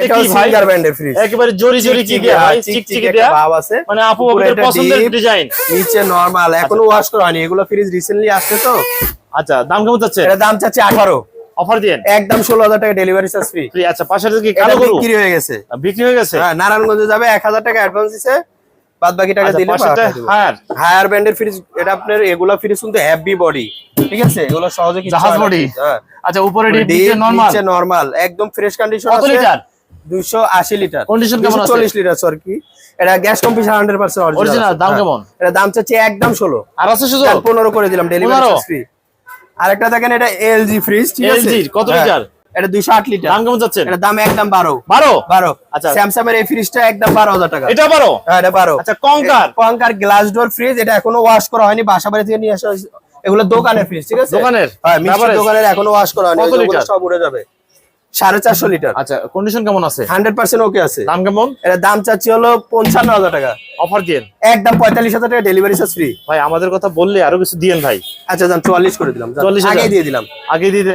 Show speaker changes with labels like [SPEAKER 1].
[SPEAKER 1] এটা সিঙ্গার ব্র্যান্ডের ফ্রিজ,
[SPEAKER 2] একেবারে জরি জরি কি দেয়া ভাই, চিকচিকি দেয়া
[SPEAKER 1] ভাব আছে,
[SPEAKER 2] মানে আপু আপনাদের পছন্দের ডিজাইন।
[SPEAKER 1] নিচে নরমাল, এখনো ওয়াশ করা হয়নি, এগুলো ফ্রিজ রিসেন্টলি আসছে তো।
[SPEAKER 2] আচ্ছা দাম কেমন যাচ্ছে?
[SPEAKER 1] এটা দাম চাচ্ছি 18,
[SPEAKER 2] অফার দেন
[SPEAKER 1] একদম 16,000 টাকা ডেলিভারি চার্জ ফ্রি।
[SPEAKER 2] আচ্ছা পাশে কি কালো গরু
[SPEAKER 1] বিক্রি হয়ে গেছে?
[SPEAKER 2] বিক্রি হয়ে গেছে,
[SPEAKER 1] হ্যাঁ নারায়ণগঞ্জে যাবে, 1000 টাকা অ্যাডভান্স দিছে, বাদ বাকি টাকা দিলে হায়ার ব্র্যান্ডের ফ্রিজ। এটা আপনার এগুলা ফ্রিজ কিন্তু হেভি বডি, ঠিক আছে, এগুলো সহজে কিছু
[SPEAKER 2] জাহাজ বডি। আচ্ছা উপরে নিচে নরমাল,
[SPEAKER 1] নিচে নরমাল, একদম ফ্রেশ কন্ডিশন আছে।
[SPEAKER 2] কত লিটার?
[SPEAKER 1] 280 লিটার।
[SPEAKER 2] কন্ডিশন কেমন আছে?
[SPEAKER 1] 40 লিটার সর কি, এটা গ্যাস কম্প্রেসার 100%
[SPEAKER 2] অরিজিনাল। দাম কেমন?
[SPEAKER 1] এটা দাম চাচ্ছি একদম 16,
[SPEAKER 2] আর আছে সুযোগ
[SPEAKER 1] 15 করে দিলাম ডেলিভারি চার্জ ফ্রি। আরেকটা দেখেন, এটা এলজি ফ্রিজ, ঠিক আছে,
[SPEAKER 2] এলজি কত লিটার?
[SPEAKER 1] এটা 208 লিটার।
[SPEAKER 2] দাম কেমন যাচ্ছে?
[SPEAKER 1] এটা দাম একদম 12।
[SPEAKER 2] আচ্ছা
[SPEAKER 1] স্যামসাং এর এই ফ্রিজটা একদম 12,000 টাকা।
[SPEAKER 2] এটা 12?
[SPEAKER 1] হ্যাঁ এটা 12।
[SPEAKER 2] আচ্ছা কঙ্কার
[SPEAKER 1] গ্লাস ডোর ফ্রিজ, এটা এখনো ওয়াশ করা হয়নি, বাসাবাড়ি থেকে নিয়ে আসা হয়েছে। এগুলো দোকানের ফ্রিজ, ঠিক আছে,
[SPEAKER 2] দোকানের?
[SPEAKER 1] হ্যাঁ মিষ্টির দোকানের, এখনো ওয়াশ করা হয়নি,
[SPEAKER 2] কত লিটার?
[SPEAKER 1] সব উড়ে যাবে। 450 লিটার।
[SPEAKER 2] আচ্ছা কন্ডিশন কেমন আছে?
[SPEAKER 1] 100% ওকে আছে।
[SPEAKER 2] দাম কেমন?
[SPEAKER 1] এটা দাম চাচ্ছি হলো 55,000 টাকা,
[SPEAKER 2] অফার দেন
[SPEAKER 1] একদম 45,000 টাকা ডেলিভারি চার্জ ফ্রি।
[SPEAKER 2] ভাই আমাদের কথা বললে আরো কিছু দিয়েন ভাই।
[SPEAKER 1] আচ্ছা যান 44 করে দিলাম,
[SPEAKER 2] 44,000
[SPEAKER 1] আগে দিয়ে দিলাম,
[SPEAKER 2] আগে দিয়ে দেন।